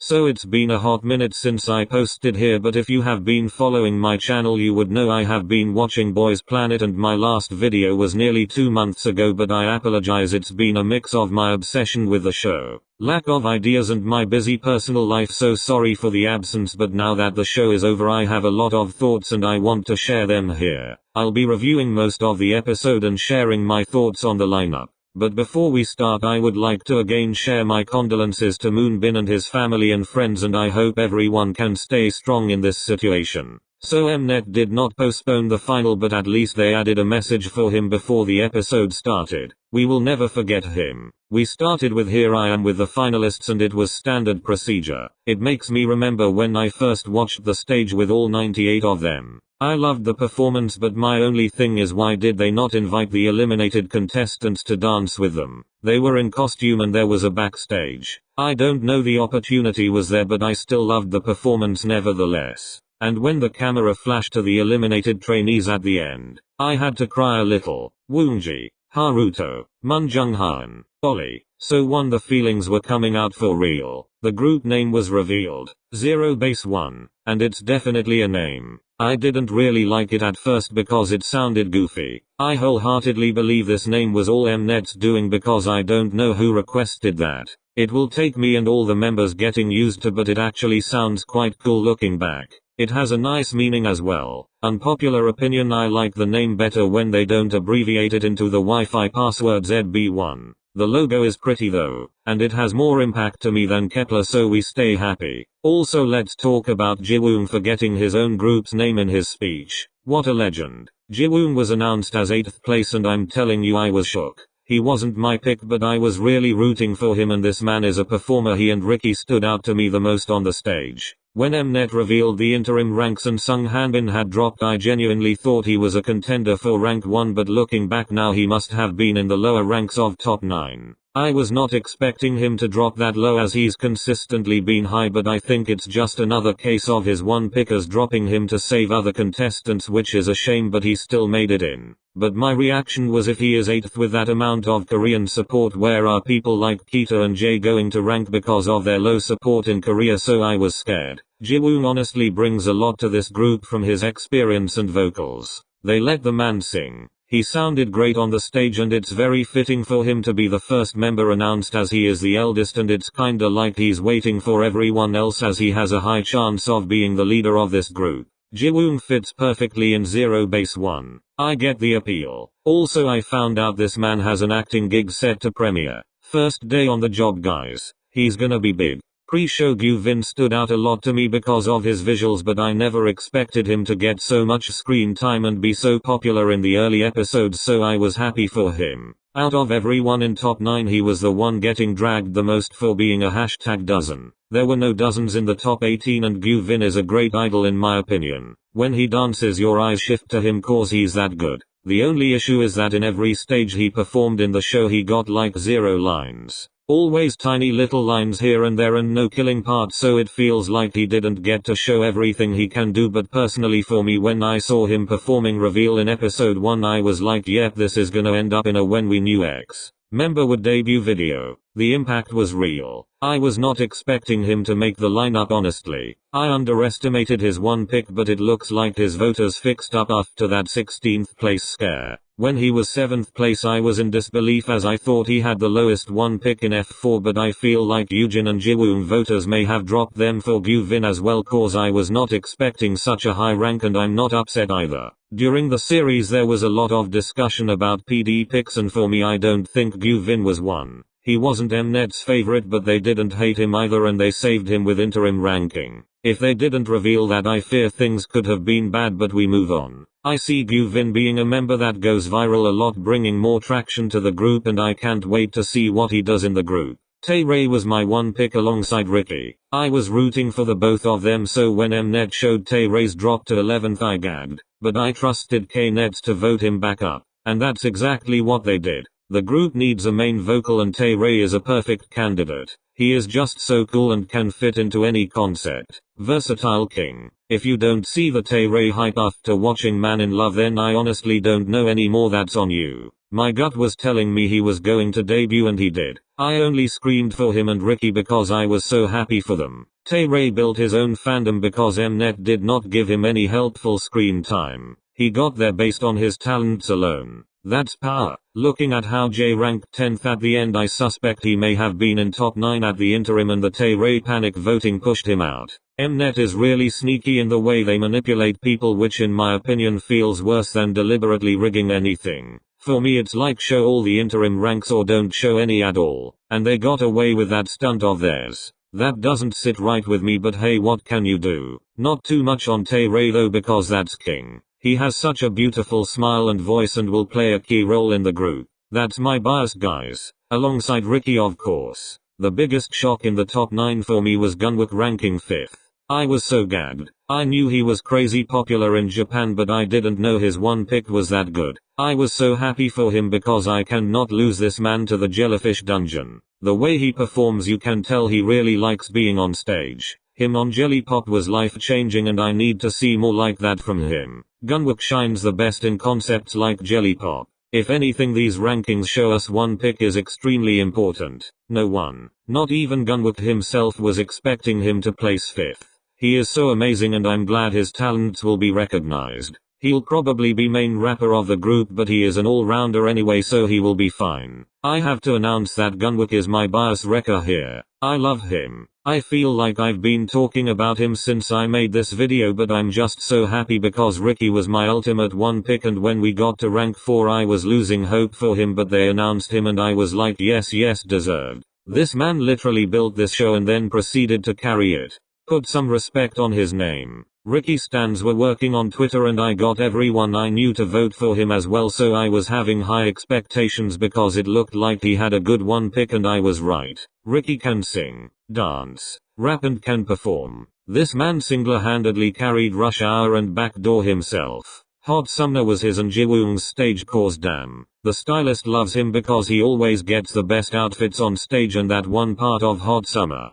So it's been a hot minute since I posted here, but if you have been following my channel you would know I have been watching Boys Planet and my last video was nearly 2 months ago, but I apologize, it's been a mix of my obsession with the show, lack of ideas and my busy personal life, so sorry for the absence, but now that the show is over I have a lot of thoughts and I want to share them here. I'll be reviewing most of the episode and sharing my thoughts on the lineup. But before we start I would like to again share my condolences to Moonbin and his family and friends, and I hope everyone can stay strong in this situation. So Mnet did not postpone the final, but at least they added a message for him before the episode started. We will never forget him. We started with Here I Am with the finalists and it was standard procedure. It makes me remember when I first watched the stage with all 98 of them. I loved the performance, but my only thing is why did they not invite the eliminated contestants to dance with them? They were in costume and there was a backstage. I don't know, the opportunity was there, but I still loved the performance nevertheless. And when the camera flashed to the eliminated trainees at the end, I had to cry a little. Woonji, Haruto, Munjunghan, Ollie. So the feelings were coming out for real. The group name was revealed, 0base1, and it's definitely a name. I didn't really like it at first because it sounded goofy. I wholeheartedly believe this name was all Mnet's doing because I don't know who requested that. It will take me and all the members getting used to, but it actually sounds quite cool looking back. It has a nice meaning as well. Unpopular opinion, I like the name better when they don't abbreviate it into the Wi-Fi password ZB1. The logo is pretty though, and it has more impact to me than Kepler, so we stay happy. Also let's talk about Jiwoon for getting his own group's name in his speech. What a legend. Jiwoon was announced as 8th place and I'm telling you I was shook. He wasn't my pick, but I was really rooting for him, and this man is a performer. He and Ricky stood out to me the most on the stage. When Mnet revealed the interim ranks and Sung Hanbin had dropped, I genuinely thought he was a contender for rank 1, but looking back now he must have been in the lower ranks of top 9. I was not expecting him to drop that low as he's consistently been high, but I think it's just another case of his one pickers dropping him to save other contestants, which is a shame, but he still made it in. But my reaction was, if he is 8th with that amount of Korean support, where are people like Kita and Jae going to rank because of their low support in Korea? So I was scared. Jiwoon honestly brings a lot to this group from his experience and vocals. They let the man sing. He sounded great on the stage and it's very fitting for him to be the first member announced as he is the eldest, and it's kinda like he's waiting for everyone else as he has a high chance of being the leader of this group. Jiwoon fits perfectly in 0base1. I get the appeal. Also I found out this man has an acting gig set to premiere. First day on the job guys. He's gonna be big. Pre-show Gyuvin stood out a lot to me because of his visuals, but I never expected him to get so much screen time and be so popular in the early episodes, so I was happy for him. Out of everyone in top 9 he was the one getting dragged the most for being a #dozen. There were no dozens in the top 18 and Gyuvin is a great idol in my opinion. When he dances your eyes shift to him cause he's that good. The only issue is that in every stage he performed in the show he got like 0 lines. Always tiny little lines here and there and no killing parts, so it feels like he didn't get to show everything he can do. But personally for me, when I saw him performing Reveal in episode 1 I was like, yep, this is gonna end up in a When We Knew X member would debut video. The impact was real. I was not expecting him to make the lineup honestly. I underestimated his one pick, but it looks like his voters fixed up after that 16th place scare. When he was 7th place I was in disbelief as I thought he had the lowest one pick in F4, but I feel like Yujin and Jiwoon voters may have dropped them for Gyuvin as well, cause I was not expecting such a high rank and I'm not upset either. During the series there was a lot of discussion about PD picks and for me I don't think Gyuvin was one. He wasn't Mnet's favorite, but they didn't hate him either and they saved him with interim ranking. If they didn't reveal that I fear things could have been bad, but we move on. I see Gyuvin being a member that goes viral a lot, bringing more traction to the group, and I can't wait to see what he does in the group. Tae-rae was my one pick alongside Ricky. I was rooting for the both of them, so when Mnet showed Tae-rae's drop to 11th I gagged. But I trusted K-Net to vote him back up. And that's exactly what they did. The group needs a main vocal and Tae-rae is a perfect candidate. He is just so cool and can fit into any concept. Versatile king. If you don't see the Tae-rae hype after watching Man in Love, then I honestly don't know anymore, that's on you. My gut was telling me he was going to debut and he did. I only screamed for him and Ricky because I was so happy for them. Tay built his own fandom because Mnet did not give him any helpful screen time. He got there based on his talents alone. That's power. Looking at how Jay ranked 10th at the end, I suspect he may have been in top 9 at the interim and the Tay panic voting pushed him out. Mnet is really sneaky in the way they manipulate people, which in my opinion feels worse than deliberately rigging anything. For me it's like show all the interim ranks or don't show any at all, and they got away with that stunt of theirs. That doesn't sit right with me, but hey, what can you do? Not too much on Tay though, because that's king. He has such a beautiful smile and voice and will play a key role in the group. That's my bias, guys. Alongside Ricky, of course. The biggest shock in the top 9 for me was Gunwook ranking 5th. I was so gagged. I knew he was crazy popular in Japan, but I didn't know his one pick was that good. I was so happy for him because I cannot lose this man to the jellyfish dungeon. The way he performs, you can tell he really likes being on stage. Him on Jelly Pop was life-changing and I need to see more like that from him. Gunwook shines the best in concepts like Jelly Pop. If anything, these rankings show us one pick is extremely important. No one, not even Gunwook himself, was expecting him to place 5th. He is so amazing and I'm glad his talents will be recognized. He'll probably be main rapper of the group, but he is an all-rounder anyway, so he will be fine. I have to announce that Gunwook is my bias wrecker here. I love him. I feel like I've been talking about him since I made this video, but I'm just so happy because Ricky was my ultimate one pick, and when we got to rank 4 I was losing hope for him, but they announced him and I was like yes, deserved. This man literally built this show and then proceeded to carry it. Put some respect on his name. Ricky stans were working on Twitter and I got everyone I knew to vote for him as well, so I was having high expectations because it looked like he had a good one pick and I was right. Ricky can sing, dance, rap and can perform. This man single-handedly carried Rush Hour and Backdoor himself. Hot Summer was his and Jiwoong's stage cause. Damn. The stylist loves him because he always gets the best outfits on stage, and that one part of Hot Summer.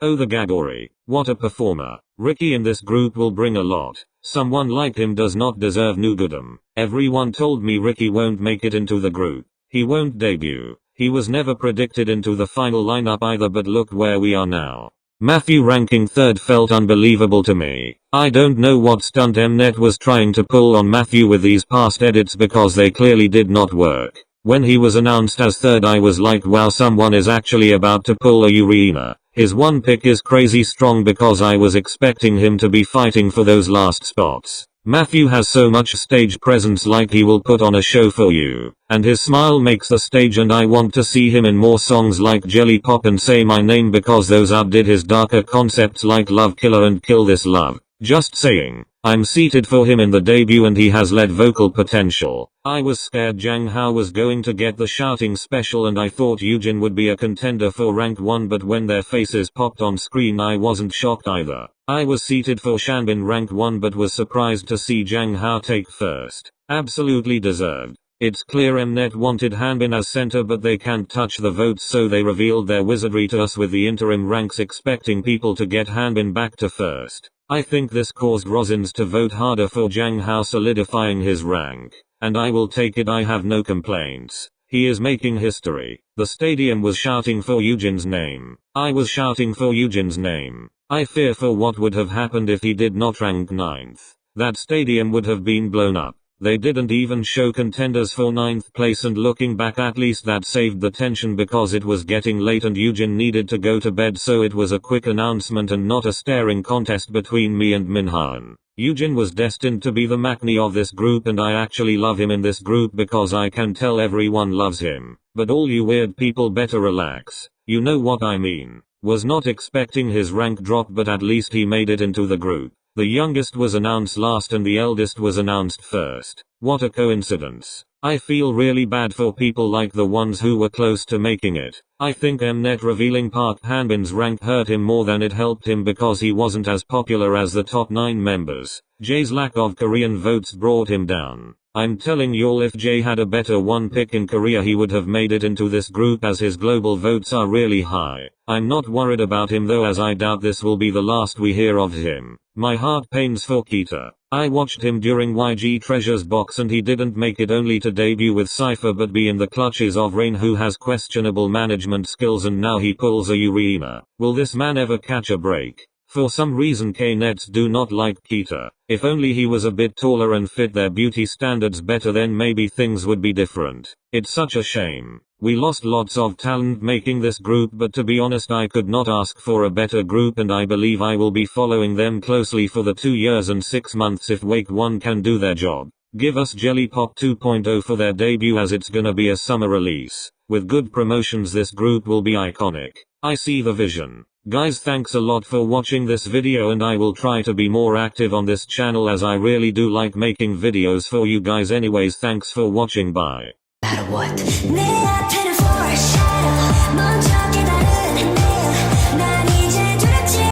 Oh, the Gagori. What a performer. Ricky in this group will bring a lot. Someone like him does not deserve Nugadam. Everyone told me Ricky won't make it into the group. He won't debut. He was never predicted into the final lineup either, but look where we are now. Matthew ranking 3rd felt unbelievable to me. I don't know what stunt Mnet was trying to pull on Matthew with these past edits because they clearly did not work. When he was announced as 3rd I was like, wow, someone is actually about to pull a Yuna. His one pick is crazy strong because I was expecting him to be fighting for those last spots. Matthew has so much stage presence, like he will put on a show for you. And his smile makes the stage, and I want to see him in more songs like Jelly Pop and Say My Name because those outdid his darker concepts like Love Killer and Kill This Love. Just saying. I'm seated for him in the debut and he has lead vocal potential. I was scared Jang Hao was going to get the shouting special and I thought Eugene would be a contender for rank 1, but when their faces popped on screen I wasn't shocked either. I was seated for Shanbin rank 1 but was surprised to see Jang Hao take 1st. Absolutely deserved. It's clear Mnet wanted Hanbin as center, but they can't touch the votes, so they revealed their wizardry to us with the interim ranks, expecting people to get Hanbin back to 1st. I think this caused Rosins to vote harder for Jang Hao, solidifying his rank. And I will take it, I have no complaints. He is making history. The stadium was shouting for Eugene's name. I was shouting for Eugene's name. I fear for what would have happened if he did not rank 9th. That stadium would have been blown up. They didn't even show contenders for 9th place, and looking back at least that saved the tension because it was getting late and Eugene needed to go to bed, so it was a quick announcement and not a staring contest between me and Minhan. Eugene was destined to be the Maknae of this group, and I actually love him in this group because I can tell everyone loves him. But all you weird people better relax. You know what I mean. Was not expecting his rank drop, but at least he made it into the group. The youngest was announced last and the eldest was announced first. What a coincidence. I feel really bad for people like the ones who were close to making it. I think Mnet revealing Park Hanbin's rank hurt him more than it helped him because he wasn't as popular as the top 9 members. Jay's lack of Korean votes brought him down. I'm telling y'all, if Jay had a better one pick in Korea he would have made it into this group, as his global votes are really high. I'm not worried about him though, as I doubt this will be the last we hear of him. My heart pains for Kita. I watched him during YG Treasures box and he didn't make it only to debut with Cypher but be in the clutches of Rain, who has questionable management skills, and now he pulls a yuna. Will this man ever catch a break? For some reason K-nets do not like Kita. If only he was a bit taller and fit their beauty standards better, then maybe things would be different. It's such a shame. We lost lots of talent making this group, but to be honest I could not ask for a better group, and I believe I will be following them closely for the 2 years and 6 months if Wake 1 can do their job. Give us Jelly Pop 2.0 for their debut, as it's gonna be a summer release. With good promotions this group will be iconic. I see the vision. Guys, thanks a lot for watching this video, and I will try to be more active on this channel as I really do like making videos for you guys. Anyways, thanks for watching. Bye. Matter what.